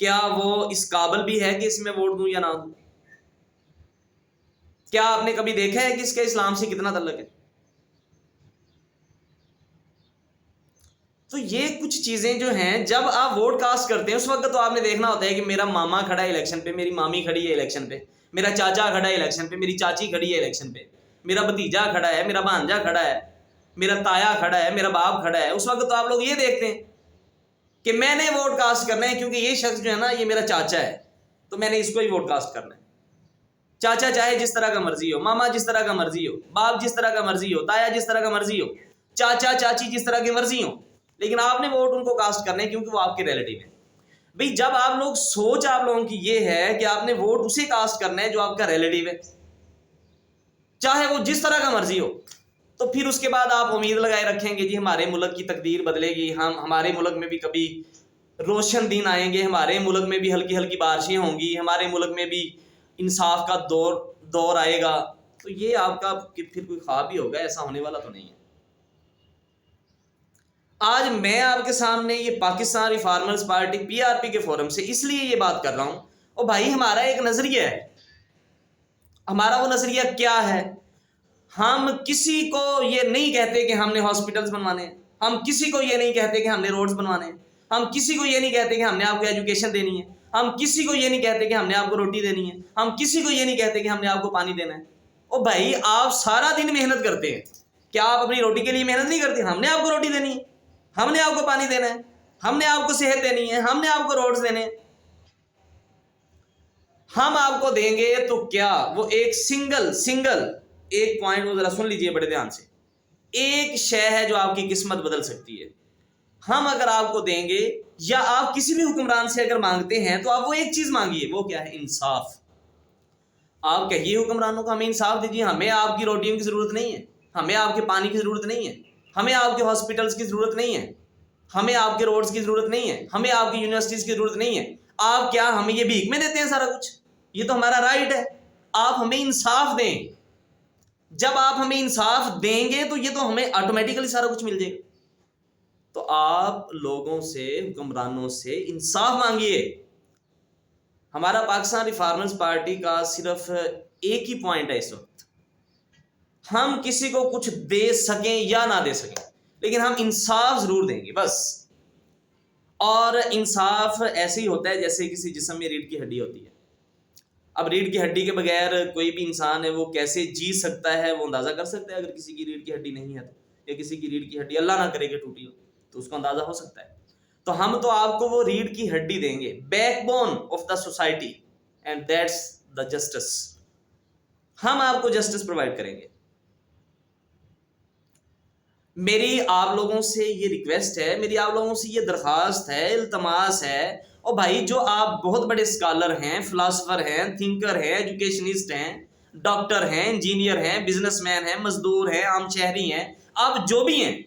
کیا وہ اس قابل بھی ہے کہ اس میں ووٹ دوں یا نہ دوں؟ کیا آپ نے کبھی دیکھا ہے کہ اس کا اسلام سے کتنا تعلق ہے؟ تو یہ کچھ چیزیں جو ہیں جب آپ ووٹ کاسٹ کرتے ہیں اس وقت تو آپ نے دیکھنا ہوتا ہے کہ میرا ماما کھڑا ہے الیکشن پہ، میری مامی کھڑی ہے الیکشن پہ، میرا چاچا کھڑا ہے الیکشن پہ، میری چاچی کھڑی ہے الیکشن پہ، میرا بھتیجا کھڑا ہے، میرا بھانجا کھڑا ہے، میرا تایا کھڑا ہے، میرا باپ کھڑا ہے۔ اس وقت تو آپ لوگ یہ دیکھتے ہیں کہ میں نے ووٹ کاسٹ کرنا ہے کیونکہ یہ شخص جو ہے نا یہ میرا چاچا ہے، تو میں نے اس کو ہی ووٹ کاسٹ کرنا ہے۔ چاچا چاہے جس طرح کا مرضی ہو، ماما جس طرح کا مرضی ہو، باپ جس طرح کا مرضی ہو، تایا جس طرح کا مرضی ہو، چاچا چاچی جس طرح کی مرضی ہو، لیکن آپ نے ووٹ ان کو کاسٹ کرنے کیونکہ وہ آپ کے ریلیٹیو ہیں۔ بھئی جب آپ لوگ سوچ آپ لوگوں کی یہ ہے کہ آپ نے ووٹ اسے کاسٹ کرنا ہے جو آپ کا ریلیٹیو ہے، چاہے وہ جس طرح کا مرضی ہو، تو پھر اس کے بعد آپ امید لگائے رکھیں گے جی ہمارے ملک کی تقدیر بدلے گی، ہمارے ملک میں بھی کبھی روشن دن آئیں گے، ہمارے ملک میں بھی ہلکی ہلکی بارشیں ہوں گی، ہمارے ملک میں بھی انصاف کا دور آئے گا۔ تو یہ آپ کا پھر کوئی خواب ہی ہوگا، ایسا ہونے والا تو نہیں ہے۔ آج میں آپ کے سامنے یہ پاکستان ریفارمرز پارٹی PRP کے فورم سے اس لیے یہ بات کر رہا ہوں، او بھائی ہمارا ایک نظریہ ہے۔ ہمارا وہ نظریہ کیا ہے؟ ہم کسی کو یہ نہیں کہتے کہ ہم نے ہاسپٹلز بنوانے ہیں، ہم کسی کو یہ نہیں کہتے کہ ہم نے روڈز بنوانے ہیں، ہم کسی کو یہ نہیں کہتے کہ ہم نے آپ کو ایجوکیشن دینی ہے، ہم کسی کو یہ نہیں کہتے کہ ہم نے آپ کو روٹی دینی ہے، ہم کسی کو یہ نہیں کہتے کہ ہم نے آپ کو پانی دینا ہے۔ او بھائی آپ سارا دن محنت کرتے ہیں، کیا آپ اپنی روٹی کے لیے محنت نہیں کرتے؟ ہم نے آپ کو روٹی دینی ہے، ہم نے آپ کو پانی دینا ہے، ہم نے آپ کو صحت دینی ہے، ہم نے آپ کو روڈز دینے ہیں۔ ہم آپ کو دیں گے تو کیا وہ ایک سنگل ایک پوائنٹ وہ ذرا سن لیجئے بڑے دھیان سے، ایک شے ہے جو آپ کی قسمت بدل سکتی ہے۔ ہم اگر آپ کو دیں گے یا آپ کسی بھی حکمران سے اگر مانگتے ہیں تو آپ وہ ایک چیز مانگیے، وہ کیا ہے؟ انصاف۔ آپ کہیے حکمرانوں کو ہمیں انصاف دیجیے، ہمیں آپ کی روٹیوں کی ضرورت نہیں ہے، ہمیں آپ کے پانی کی ضرورت نہیں ہے، ہمیں آپ کے ہاسپٹلز کی ضرورت نہیں ہے، ہمیں آپ کے روڈز کی ضرورت نہیں ہے، ہمیں آپ کی یونیورسٹیز کی ضرورت نہیں ہے۔ آپ کیا ہمیں یہ بھیک میں دیتے ہیں سارا کچھ؟ یہ تو ہمارا رائٹ ہے۔ آپ ہمیں انصاف دیں، جب آپ ہمیں انصاف دیں گے تو یہ تو ہمیں آٹومیٹیکلی سارا کچھ مل جائے گا۔ تو آپ لوگوں سے، حکمرانوں سے انصاف مانگیے۔ ہمارا پاکستان ریفارمرز پارٹی کا صرف ایک ہی پوائنٹ ہے اس وقت، ہم کسی کو کچھ دے سکیں یا نہ دے سکیں لیکن ہم انصاف ضرور دیں گے بس۔ اور انصاف ایسے ہی ہوتا ہے جیسے کسی جسم میں ریڑھ کی ہڈی ہوتی ہے۔ اب ریڑھ کی ہڈی کے بغیر کوئی بھی انسان ہے وہ کیسے جی سکتا ہے، وہ اندازہ کر سکتا ہے۔ اگر کسی کی ریڑھ کی ہڈی نہیں ہے تو، یا کسی کی ریڑھ کی ہڈی اللہ نہ کرے کہ ٹوٹی ہو تو اس کو اندازہ ہو سکتا ہے۔ تو ہم تو آپ کو وہ ریڑھ کی ہڈی دیں گے، back bone of the society, and that's the justice. ہم آپ کو جسٹس پرووائڈ کریں گے۔ میری آپ لوگوں سے یہ ریکویسٹ ہے، میری آپ لوگوں سے یہ درخواست ہے، التماس ہے، اور بھائی جو آپ بہت بڑے اسکالر ہیں، فلاسفر ہیں، تھنکر ہیں، ایجوکیشنسٹ ہیں، ڈاکٹر ہیں، انجینئر ہیں، بزنس مین ہیں، مزدور ہیں، عام شہری ہیں، آپ جو بھی ہیں،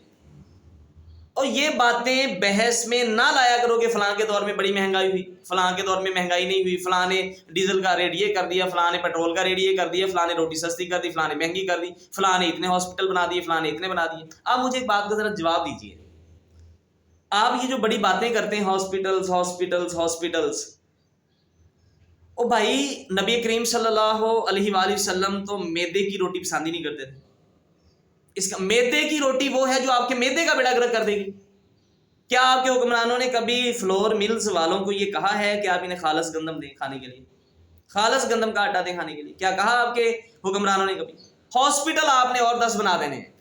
اور یہ باتیں بحث میں نہ لایا کرو کہ فلاں کے دور میں بڑی مہنگائی ہوئی، فلاں کے دور میں مہنگائی نہیں ہوئی، فلاں نے ڈیزل کا ریٹ یہ کر دیا، فلاں نے پیٹرول کا ریٹ یہ کر دیا، فلاں نے روٹی سستی کر دی، فلاں نے مہنگی کر دی، فلاں نے اتنے ہاسپٹل بنا دیے، فلاں نے اتنے بنا دیے۔ آپ مجھے ایک بات کا ذرا جواب دیجیے، آپ یہ جو بڑی باتیں کرتے ہیں ہاسپٹلز ہاسپٹلز ہاسپٹلز، او بھائی نبی کریم صلی اللہ علیہ وآلہ وسلم تو میدے کی روٹی پسند ہی نہیں کرتے تھے۔ اس کا میدے کی روٹی وہ ہے جو آپ کے میدے کا بیڑا گرک کر دے گی۔ کیا آپ کے حکمرانوں نے کبھی فلور ملز والوں کو یہ کہا ہے کہ آپ انہیں خالص گندم دیں کھانے کے لیے، خالص گندم کا آٹا دیں کھانے کے لیے؟ کیا کہا آپ کے حکمرانوں نے کبھی؟ ہاسپٹل آپ نے اور 10 بنا دینے ہیں۔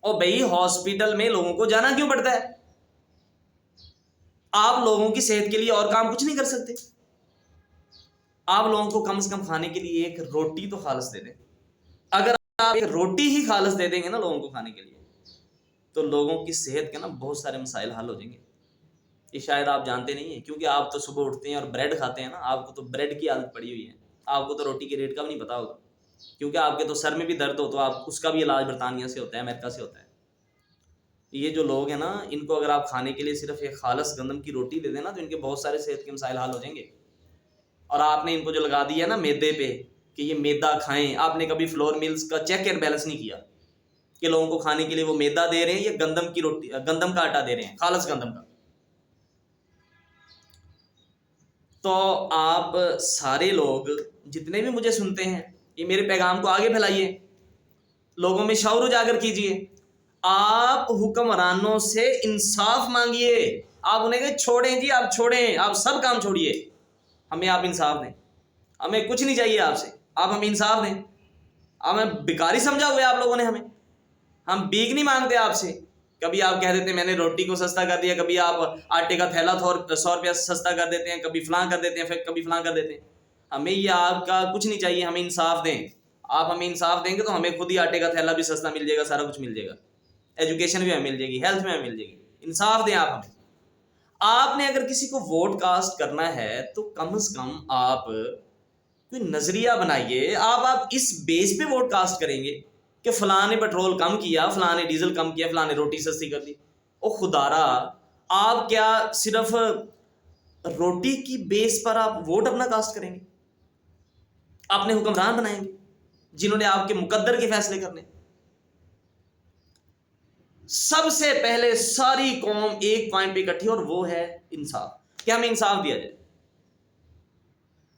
اور بھئی ہاسپٹل میں لوگوں کو جانا کیوں پڑتا ہے؟ آپ لوگوں کی صحت کے لیے اور کام کچھ نہیں کر سکتے؟ آپ لوگوں کو کم سے کم کھانے کے لیے ایک روٹی تو خالص دے دیں۔ اگر آپ ایک روٹی ہی خالص دے دیں گے نا لوگوں کو کھانے کے لیے، تو لوگوں کی صحت کے نا بہت سارے مسائل حل ہو جائیں گے۔ یہ شاید آپ جانتے نہیں ہیں، کیونکہ آپ تو صبح اٹھتے ہیں اور بریڈ کھاتے ہیں نا، آپ کو تو بریڈ کی عادت پڑی ہوئی ہے، آپ کو تو روٹی کے ریٹ کا بھی نہیں پتا ہوگا، کیونکہ آپ کے تو سر میں بھی درد ہو تو آپ اس کا بھی علاج برطانیہ سے ہوتا ہے، امریکہ سے ہوتا ہے۔ یہ جو لوگ ہیں نا، ان کو اگر آپ کھانے کے لیے صرف ایک خالص گندم کی روٹی دے دیں نا تو ان کے بہت سارے صحت کے مسائل حل ہو جائیں گے۔ اور آپ نے ان کو جو لگا دیا نا میدے پہ کہ یہ میدا کھائیں، آپ نے کبھی فلور ملز کا چیک اینڈ بیلنس نہیں کیا کہ لوگوں کو کھانے کے لیے وہ میدا دے رہے ہیں یا گندم کی روٹی، گندم کا آٹا دے رہے ہیں، خالص گندم کا۔ تو آپ سارے لوگ جتنے بھی مجھے سنتے ہیں یہ میرے پیغام کو آگے پھیلائیے، لوگوں میں شعور اجاگر کیجیے، آپ حکمرانوں سے انصاف مانگیے، آپ انہیں کہ چھوڑیں جی، آپ چھوڑیں، آپ سب کام چھوڑیے، ہمیں آپ انصاف دیں، ہمیں کچھ نہیں چاہیے آپ سے، آپ ہمیں انصاف دیں، ہمیں بیکاری سمجھا ہوئے آپ لوگوں نے، ہم بیک نہیں مانگتے آپ سے، کبھی آپ کہہ دیتے ہیں میں نے روٹی کو سستا کر دیا، کبھی آپ آٹے کا تھیلا 100 روپیہ سستا کر دیتے ہیں، کبھی فلاں کر دیتے ہیں، پھر کبھی فلاں کر دیتے ہیں، ہمیں یہ آپ کا کچھ نہیں چاہیے، ہمیں انصاف دیں، آپ ہمیں انصاف دیں گے تو ہمیں خود ہی آٹے کا تھیلا بھی سستا مل جائے گا، سارا کچھ مل جائے گا، ایجوکیشن بھی ہمیں مل جائے گی، ہیلتھ میں ہمیں مل جائے گی، انصاف دیں آپ ہمیں۔ آپ نے اگر کسی کو ووٹ کاسٹ کرنا ہے تو کم از کم آپ کوئی نظریہ بنائیے، آپ اس بیس پہ ووٹ کاسٹ کریں گے کہ فلاں نے پیٹرول کم کیا، فلاں نے ڈیزل کم کیا، فلاں نے روٹی سستی کر دی، او خدارا آپ کیا صرف روٹی کی بیس پر آپ ووٹ اپنا کاسٹ کریں گے؟ اپنے حکمران بنائیں گے جنہوں نے آپ کے مقدر کے فیصلے کرنے؟ سب سے پہلے ساری قوم ایک پوائنٹ پہ اکٹھی، اور وہ ہے انصاف، کہ ہمیں انصاف دیا جائے،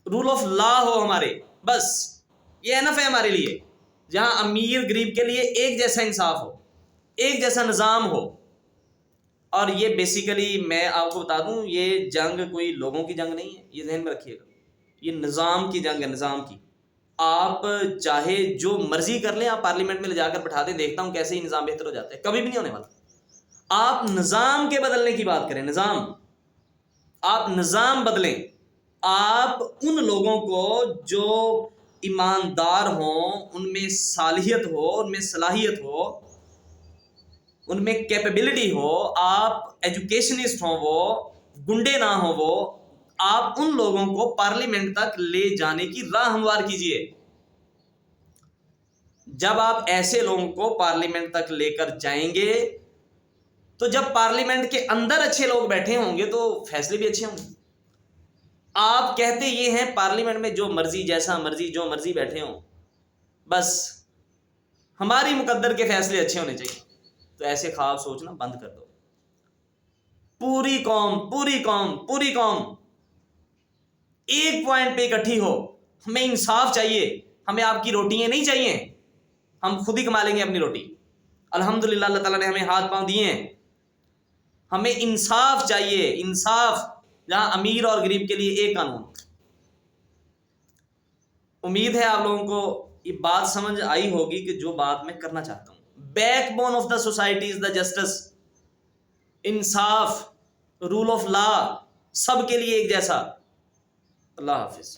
رول آف لا ہو ہمارے، بس یہ انف ہے ہمارے لیے، جہاں امیر غریب کے لیے ایک جیسا انصاف ہو، ایک جیسا نظام ہو۔ اور یہ بیسیکلی میں آپ کو بتا دوں، یہ جنگ کوئی لوگوں کی جنگ نہیں ہے، یہ ذہن میں رکھیے گا، یہ نظام کی جنگ ہے، نظام کی۔ آپ چاہے جو مرضی کر لیں، آپ پارلیمنٹ میں لے جا کر بٹھا دیں، دیکھتا ہوں کیسے ہی نظام بہتر ہو جاتا ہے، کبھی بھی نہیں ہونے والا۔ آپ نظام کے بدلنے کی بات کریں، نظام، آپ نظام بدلیں، آپ ان لوگوں کو جو ایماندار ہوں، ان میں صالحیت ہو، ان میں صلاحیت ہو، ان میں کیپیبلٹی ہو، آپ ایجوکیشنسٹ ہوں، وہ گنڈے نہ ہوں، وہ آپ ان لوگوں کو پارلیمنٹ تک لے جانے کی راہ ہموار کیجئے۔ جب آپ ایسے لوگوں کو پارلیمنٹ تک لے کر جائیں گے تو جب پارلیمنٹ کے اندر اچھے لوگ بیٹھے ہوں گے تو فیصلے بھی اچھے ہوں گے۔ آپ کہتے یہ ہیں پارلیمنٹ میں جو مرضی، جیسا مرضی، جو مرضی بیٹھے ہوں، بس ہماری مقدر کے فیصلے اچھے ہونے چاہیے، تو ایسے خواب سوچنا بند کر دو۔ پوری قوم، پوری قوم، پوری قوم ایک پوائنٹ پہ اکٹھی ہو، ہمیں انصاف چاہیے، ہمیں آپ کی روٹیاں نہیں چاہیے، ہم خود ہی کما لیں گے اپنی روٹی، الحمدللہ اللہ تعالیٰ نے ہمیں ہاتھ پاؤں دیے ہیں، ہمیں انصاف چاہیے، انصاف، جہاں امیر اور غریب کے لیے ایک قانون۔ امید ہے آپ لوگوں کو یہ بات سمجھ آئی ہوگی کہ جو بات میں کرنا چاہتا ہوں۔ Back bone of the society is the justice, انصاف، رول آف لا، سب کے لیے ایک جیسا۔ اللہ حافظ۔